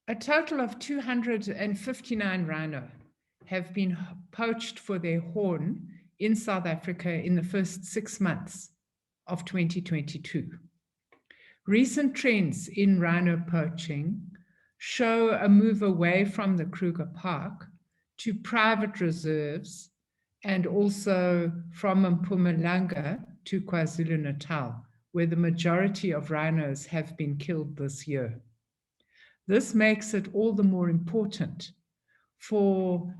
A total of 259 rhino have been poached for their horn in South Africa in the first 6 months of 2022. Recent trends in rhino poaching show a move away from the Kruger Park to private reserves and also from Mpumalanga to KwaZulu-Natal, where the majority of rhinos have been killed this year. This makes it all the more important for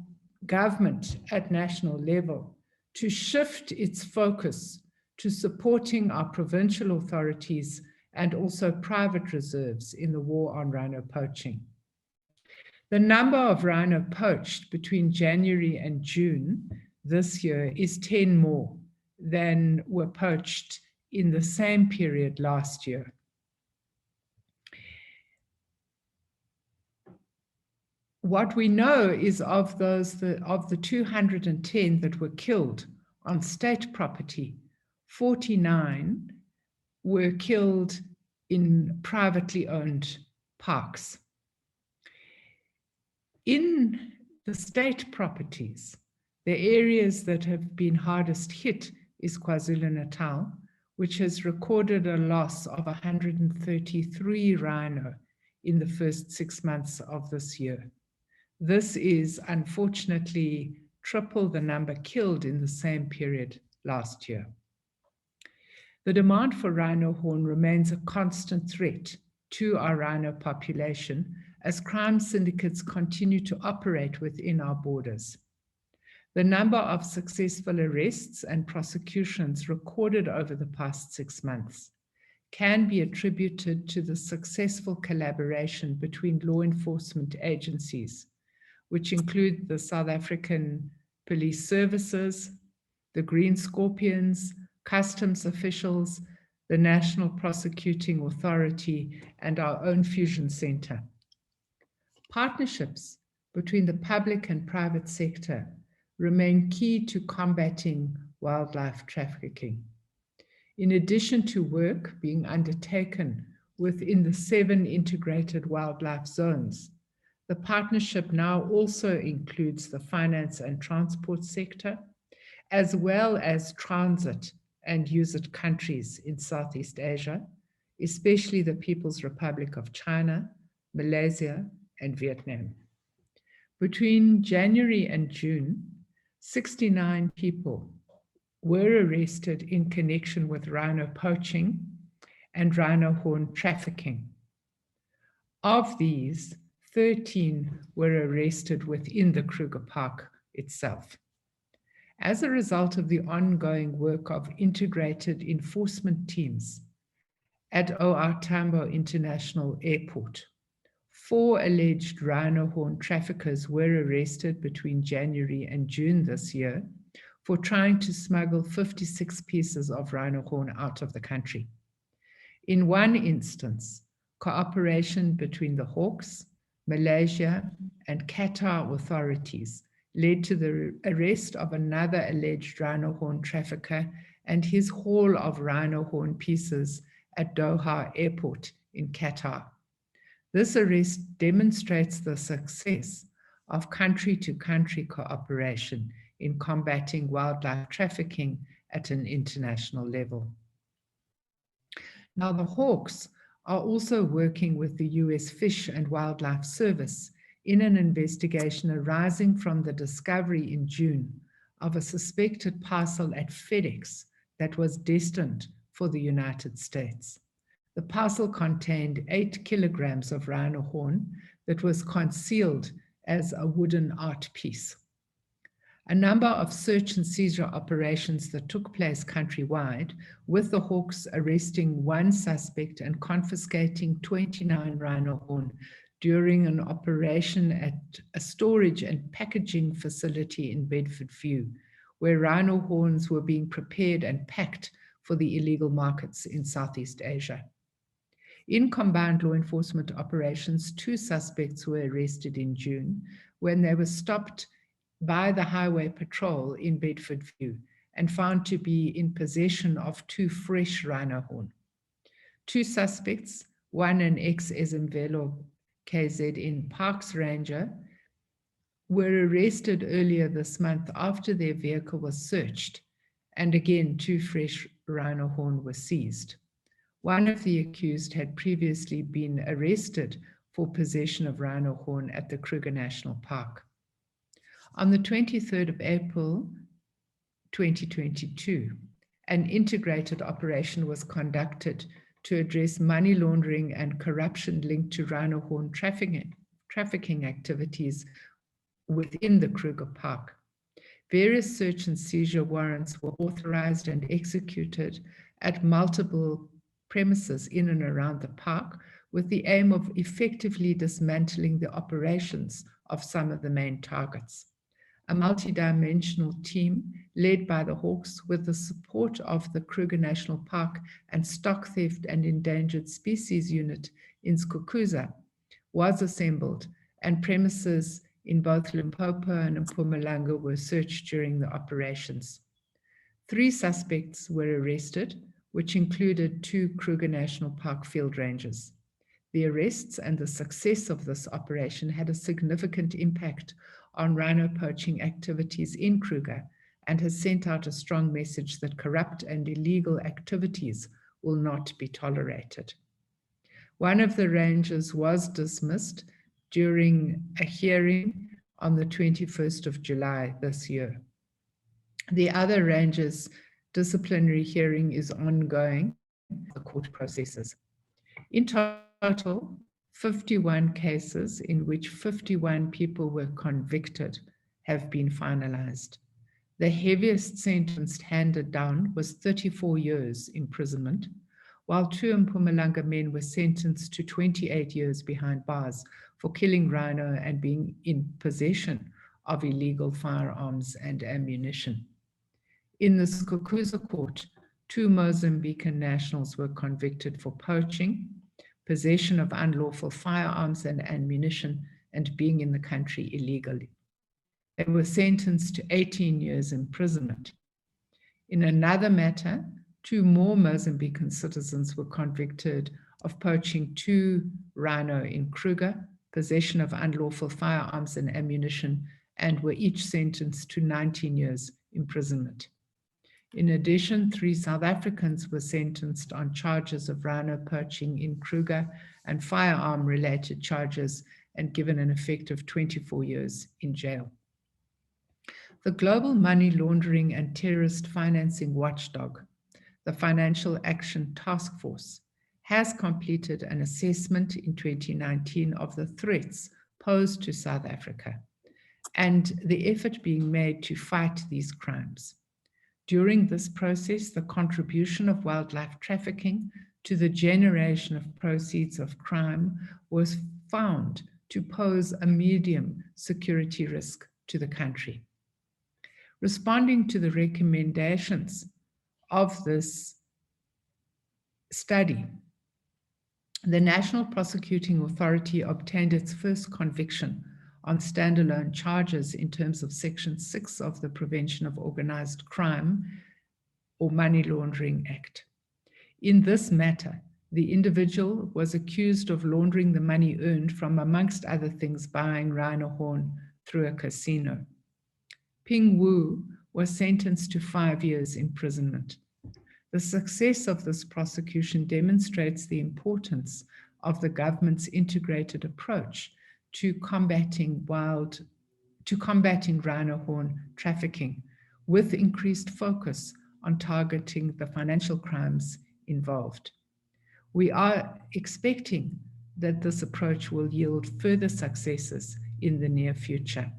government at national level to shift its focus to supporting our provincial authorities and also private reserves in the war on rhino poaching. The number of rhino poached between January and June this year is 10 more than were poached in the same period last year. What we know is of the 210 that were killed on state property, 49 were killed in privately owned parks. In the state properties, the areas that have been hardest hit is KwaZulu-Natal, which has recorded a loss of 133 rhino in the first 6 months of this year. This is unfortunately triple the number killed in the same period last year. The demand for rhino horn remains a constant threat to our rhino population as crime syndicates continue to operate within our borders. The number of successful arrests and prosecutions recorded over the past 6 months can be attributed to the successful collaboration between law enforcement agencies, which include the South African Police Services, the Green Scorpions, customs officials, the National Prosecuting Authority, and our own Fusion Center. Partnerships between the public and private sector remain key to combating wildlife trafficking. In addition to work being undertaken within the 7 integrated wildlife zones, the partnership now also includes the finance and transport sector, as well as transit and use-it countries in Southeast Asia, especially the People's Republic of China, Malaysia, and Vietnam. Between January and June, 69 people were arrested in connection with rhino poaching and rhino horn trafficking. Of these, 13 were arrested within the Kruger Park itself. As a result of the ongoing work of integrated enforcement teams at OR Tambo International Airport, 4 alleged rhino horn traffickers were arrested between January and June this year for trying to smuggle 56 pieces of rhino horn out of the country. In one instance, cooperation between the Hawks, Malaysia, and Qatar authorities led to the arrest of another alleged rhino horn trafficker and his haul of rhino horn pieces at Doha Airport in Qatar. This arrest demonstrates the success of country-to-country cooperation in combating wildlife trafficking at an international level. Now, the Hawks are also working with the US Fish and Wildlife Service in an investigation arising from the discovery in June of a suspected parcel at FedEx that was destined for the United States. The parcel contained 8 kilograms of rhino horn that was concealed as a wooden art piece. A number of search and seizure operations that took place countrywide, with the Hawks arresting 1 suspect and confiscating 29 rhino horn during an operation at a storage and packaging facility in Bedfordview, where rhino horns were being prepared and packed for the illegal markets in Southeast Asia. In combined law enforcement operations, 2 suspects were arrested in June when they were stopped by the Highway Patrol in Bedfordview and found to be in possession of 2 fresh rhino horn. 2 suspects, one an ex-Ezemvelo KZN Parks Ranger, were arrested earlier this month after their vehicle was searched, and again 2 fresh rhino horn were seized. One of the accused had previously been arrested for possession of rhino horn at the Kruger National Park. On the 23rd of April, 2022, an integrated operation was conducted to address money laundering and corruption linked to rhino horn trafficking activities within the Kruger Park. Various search and seizure warrants were authorized and executed at multiple premises in and around the park with the aim of effectively dismantling the operations of some of the main targets. A multidimensional team led by the Hawks with the support of the Kruger National Park and Stock Theft and Endangered Species Unit in Skukuza was assembled, and premises in both Limpopo and Mpumalanga were searched during the operations. 3 suspects were arrested, which included 2 Kruger National Park field rangers. The arrests and the success of this operation had a significant impact on rhino poaching activities in Kruger and has sent out a strong message that corrupt and illegal activities will not be tolerated. One of the rangers was dismissed during a hearing on the 21st of July this year. The other ranger's disciplinary hearing is ongoing, the court processes. In total, 51 cases in which 51 people were convicted have been finalized. The heaviest sentence handed down was 34 years imprisonment, while 2 Mpumalanga men were sentenced to 28 years behind bars for killing rhino and being in possession of illegal firearms and ammunition. In the Skukuza court, 2 Mozambican nationals were convicted for poaching, possession of unlawful firearms and ammunition, and being in the country illegally. They were sentenced to 18 years imprisonment. In another matter, 2 more Mozambican citizens were convicted of poaching 2 rhino in Kruger, possession of unlawful firearms and ammunition, and were each sentenced to 19 years imprisonment. In addition, 3 South Africans were sentenced on charges of rhino poaching in Kruger and firearm-related charges and given an effect of 24 years in jail. The Global Money Laundering and Terrorist Financing Watchdog, the Financial Action Task Force, has completed an assessment in 2019 of the threats posed to South Africa and the effort being made to fight these crimes. During this process, the contribution of wildlife trafficking to the generation of proceeds of crime was found to pose a medium security risk to the country. Responding to the recommendations of this study, the National Prosecuting Authority obtained its first conviction on standalone charges in terms of Section 6 of the Prevention of Organized Crime or Money Laundering Act. In this matter, the individual was accused of laundering the money earned from, amongst other things, buying rhino horn through a casino. Ping Wu was sentenced to 5 years imprisonment. The success of this prosecution demonstrates the importance of the government's integrated approach to combating rhino horn trafficking, with increased focus on targeting the financial crimes involved. We are expecting that this approach will yield further successes in the near future.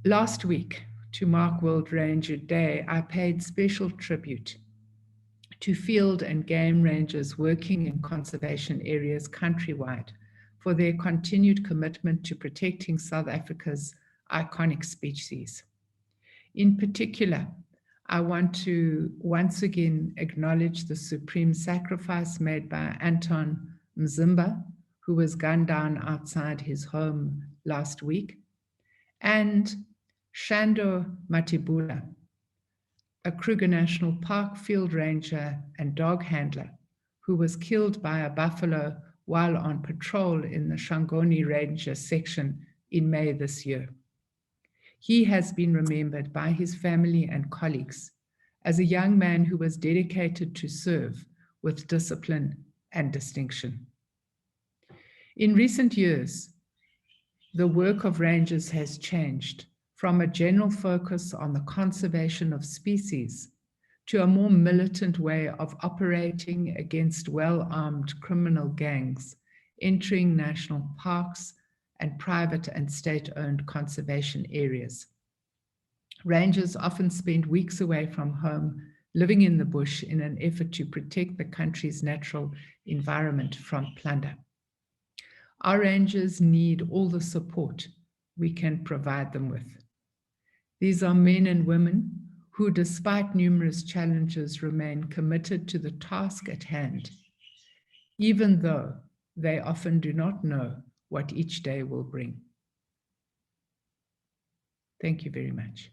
Last week, to mark World Ranger Day, I paid special tribute to field and game rangers working in conservation areas countrywide for their continued commitment to protecting South Africa's iconic species. In particular, I want to once again acknowledge the supreme sacrifice made by Anton Mzimba, who was gunned down outside his home last week, and Shando Matibula, a Kruger National Park field ranger and dog handler who was killed by a buffalo while on patrol in the Shangoni Ranger section in May this year. He has been remembered by his family and colleagues as a young man who was dedicated to serve with discipline and distinction. In recent years, the work of rangers has changed from a general focus on the conservation of species to a more militant way of operating against well-armed criminal gangs entering national parks and private and state-owned conservation areas. Rangers often spend weeks away from home, living in the bush in an effort to protect the country's natural environment from plunder. Our rangers need all the support we can provide them with. These are men and women who, despite numerous challenges, remain committed to the task at hand, even though they often do not know what each day will bring. Thank you very much.